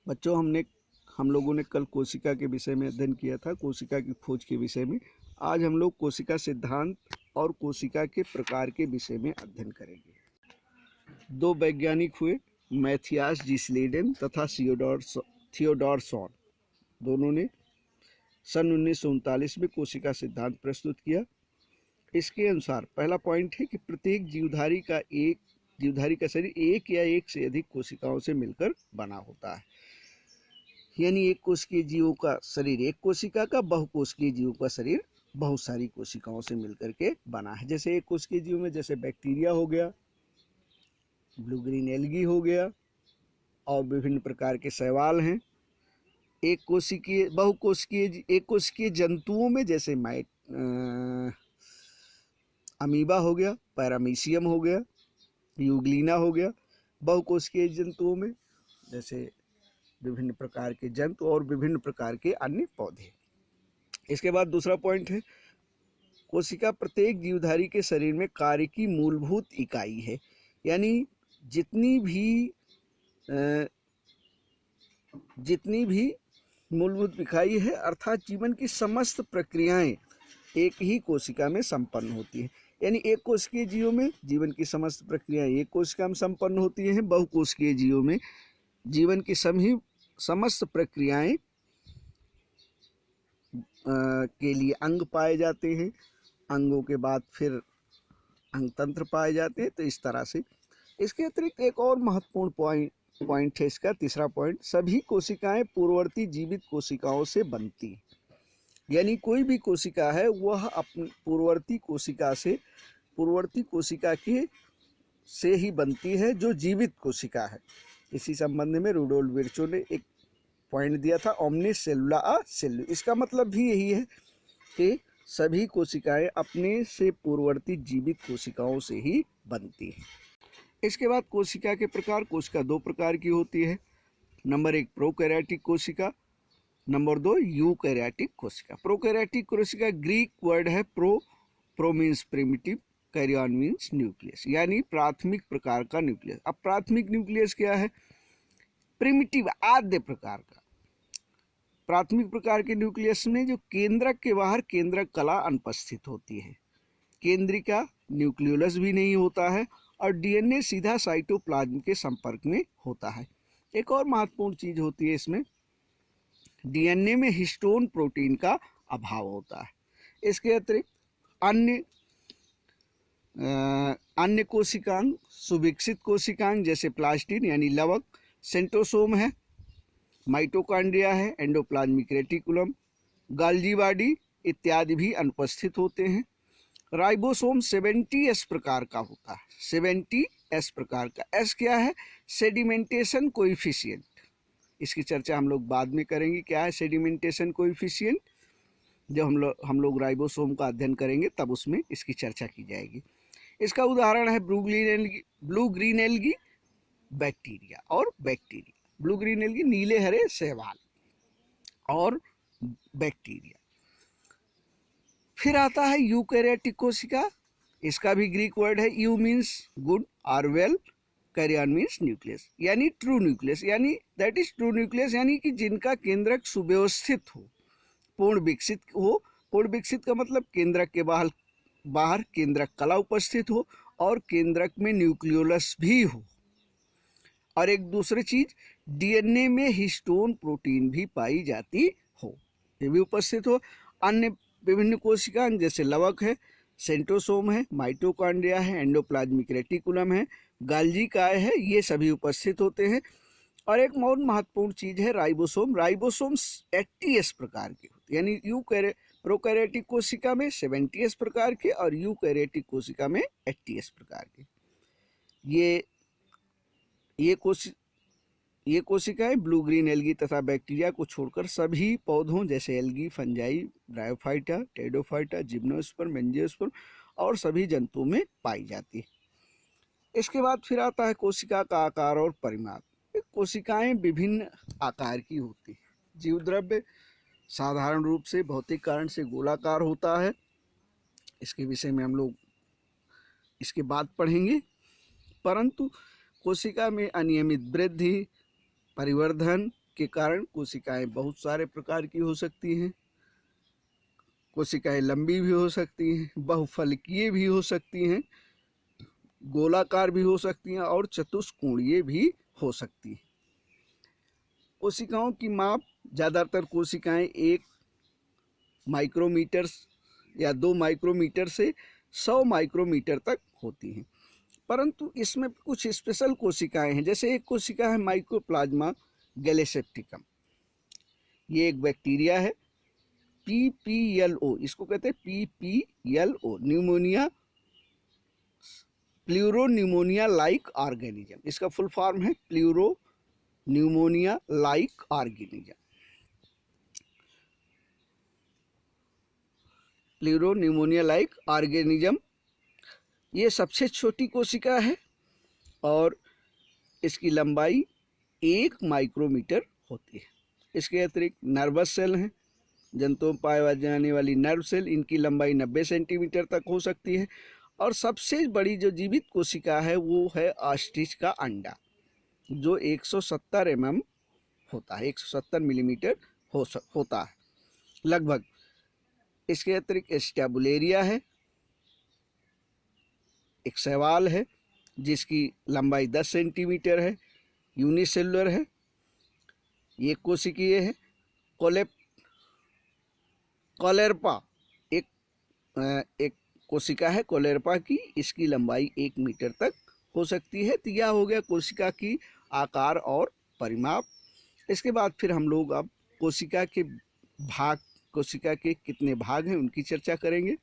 बच्चों हम लोगों ने कल कोशिका के विषय में अध्ययन किया था, कोशिका की खोज के विषय में। आज हम लोग कोशिका सिद्धांत और कोशिका के प्रकार के विषय में अध्ययन करेंगे। दो वैज्ञानिक हुए, मैथियास जीस्लीडेन तथा थियोडोरसॉन। दोनों ने सन 1939 में कोशिका सिद्धांत प्रस्तुत किया। इसके अनुसार पहला पॉइंट है कि प्रत्येक जीवधारी का शरीर एक या एक से अधिक कोशिकाओं से मिलकर बना होता है। यानी एक कोशिकीय जीवों का शरीर एक कोशिका का, बहुकोशिकीय जीवों का शरीर बहुत सारी कोशिकाओं से मिलकर के बना है। जैसे एक कोशिकीय जीव में जैसे बैक्टीरिया हो गया, ब्लू ग्रीन एल्गी हो गया और विभिन्न प्रकार के शैवाल हैं। एक कोशिकीय जंतुओं में जैसे अमीबा हो गया, पैरामीशियम हो गया, यूग्लिना हो गया। बहुकोशिकीय जंतुओं में जैसे विभिन्न प्रकार के जंतु और विभिन्न प्रकार के अन्य पौधे। इसके बाद दूसरा पॉइंट है, कोशिका प्रत्येक जीवधारी के शरीर में कार्य की मूलभूत इकाई है। यानी जितनी भी मूलभूत इकाई है, अर्थात जीवन की समस्त प्रक्रियाएं एक ही कोशिका में संपन्न होती हैं। यानी एक कोशिकीय जीवों में जीवन की समस्त प्रक्रियाएं एक कोशिका में संपन्न होती हैं। बहुकोशिकीय जीवों में जीवन की समस्त प्रक्रियाएं के लिए अंग पाए जाते हैं। अंगों के बाद फिर अंगतंत्र पाए जाते हैं। तो इस तरह से इसके अतिरिक्त एक और महत्वपूर्ण पॉइंट है इसका, तीसरा पॉइंट, सभी कोशिकाएं पूर्ववर्ती जीवित कोशिकाओं से बनती हैं। यानी कोई भी कोशिका है वह अपनी पूर्ववर्ती कोशिका के से ही बनती है जो जीवित कोशिका है। इसी संबंध में रुडोल्फ विर्चो ने एक पॉइंट दिया था, ओमनिस सेलुला आ सेल्यू। इसका मतलब भी यही है कि सभी कोशिकाएं अपने से पूर्ववर्ती जीवित कोशिकाओं से ही बनती हैं। इसके बाद कोशिका के प्रकार, कोशिका दो प्रकार की होती है। नंबर 1 प्रोकैरियोटिक कोशिका, नंबर 2 यूकैरियोटिक कोशिका। प्रोकैरियोटिक कोशिका ग्रीक वर्ड है pro means primitive, karyon means nucleus, यानी प्राथमिक प्रकार का न्यूक्लियस। अब प्राथमिक न्यूक्लियस क्या है? प्रिमिटिव, आद्य प्रकार का। प्राथमिक प्रकार के न्यूक्लियस में जो केंद्रक के बाहर केंद्रक कला अनुपस्थित होती है, केंद्रिका न्यूक्लियोलस भी नहीं होता है और डीएनए सीधा साइटोप्लाज्म के संपर्क में होता है। एक और महत्वपूर्ण चीज होती है इसमें, डीएनए में हिस्टोन प्रोटीन का अभाव होता है। इसके अतिरिक्त अन्य कोशिकांग, सुविकसित कोशिकांग जैसे प्लास्टिन यानी लवक, सेंट्रोसोम है, माइटोकॉन्ड्रिया है, एंडोप्लाज्मिक रेटिकुलम, गाल्जी बॉडी इत्यादि भी अनुपस्थित होते हैं। राइबोसोम 70S प्रकार का होता है, 70S प्रकार का। एस क्या है? Sedimentation coefficient. इसकी चर्चा हम लोग बाद में करेंगे, क्या है सेडिमेंटेशन कोएफिशिएंट। जब हम लोग राइबोसोम का अध्ययन करेंगे तब उसमें इसकी चर्चा की जाएगी। इसका उदाहरण है ब्लू ग्रीन एल्गी, बैक्टीरिया और बैक्टीरिया। ब्लू ग्रीन एल्गी नीले हरे शैवाल और बैक्टीरिया। फिर आता है यूकैरियोटिक कोशिका, इसका भी ग्रीक वर्ड है, यू मीन्स गुड और वेल, कैरियन मीन्स न्यूक्लियस, यानी ट्रू न्यूक्लियस, यानी दैट इज ट्रू न्यूक्लियस, यानी कि जिनका केंद्रक सुव्यवस्थित हो, पूर्ण विकसित हो। पूर्ण विकसित का मतलब केंद्रक के बाहर केंद्रक कला उपस्थित हो और केंद्रक में न्यूक्लियोलस भी हो। और एक दूसरी चीज, डीएनए में हिस्टोन प्रोटीन भी पाई जाती हो, ये भी उपस्थित हो। अन्य विभिन्न कोशिकाएं जैसे लवक है, सेंट्रोसोम है, माइटोकॉन्ड्रिया है, एंडोप्लाज्मिक रेटिकुलम है, गाल्जी काय है, ये सभी उपस्थित होते हैं। और एक और महत्वपूर्ण चीज है राइबोसोम। राइबोसोम 80S प्रकार के होते हैं, यानी प्रोकैरियोटिक कोशिका में 70S प्रकार के और यूकैरियोटिक कोशिका में 80S प्रकार के। ये कोशिकाएं ब्लू ग्रीन एल्गी तथा बैक्टीरिया को छोड़कर सभी पौधों जैसे algae, fungi, bryophyta, Pteridophyta, gymnosperm, angiosperm और सभी जंतुओं में पाई जाती है। इसके बाद फिर आता है कोशिका का आकार और परिमाप। कोशिकाएं विभिन्न आकार की होती है। जीवद्रव्य साधारण रूप से भौतिक कारण से गोलाकार होता है। इसके विषय में हम लोग इसके बाद पढ़ेंगे। परंतु कोशिका में अनियमित वृद्धि, परिवर्धन के कारण कोशिकाएं बहुत सारे प्रकार की हो सकती हैं। कोशिकाएं लंबी भी हो सकती हैं, बहुफलकीय भी हो सकती हैं, गोलाकार भी हो सकती हैं और चतुष्कोणीय भी हो सकती हैं। कोशिकाओं की माप ज़्यादातर कोशिकाएं 1 माइक्रोमीटर या 2 माइक्रोमीटर से 100 माइक्रोमीटर तक होती हैं, परंतु इसमें कुछ स्पेशल कोशिकाएं हैं। जैसे एक कोशिका है माइकोप्लाज्मा गैलेसेप्टिकम, ये एक बैक्टीरिया है। PPLO, इसको कहते हैं PPLO, pneumonia, pleuro pneumonia like organism. इसका फुल फॉर्म है pleuro pneumonia like organism. Pleuro pneumonia like organism ये सबसे छोटी कोशिका है और इसकी लंबाई 1 माइक्रोमीटर होती है। इसके अतिरिक्त नर्वस सेल हैं, जंतुओं में पाए जाने वाली नर्व सेल, इनकी लंबाई 90 सेंटीमीटर तक हो सकती है। और सबसे बड़ी जो जीवित कोशिका है वो है ऑस्ट्रिच का अंडा, जो 170 mm होता है, 170 मिलीमीटर होता है लगभग। इसके अतिरिक्त स्टैबुलेरिया है, एक शैवाल है जिसकी लंबाई 10 सेंटीमीटर है, यूनिसेलुलर है, ये कोशिकीय है। कोलेरपा एक कोशिका है कोलेरपा की, इसकी लंबाई 1 मीटर तक हो सकती है। तो यह हो गया कोशिका की आकार और परिमाप। इसके बाद फिर हम लोग अब कोशिका के कितने भाग हैं उनकी चर्चा करेंगे।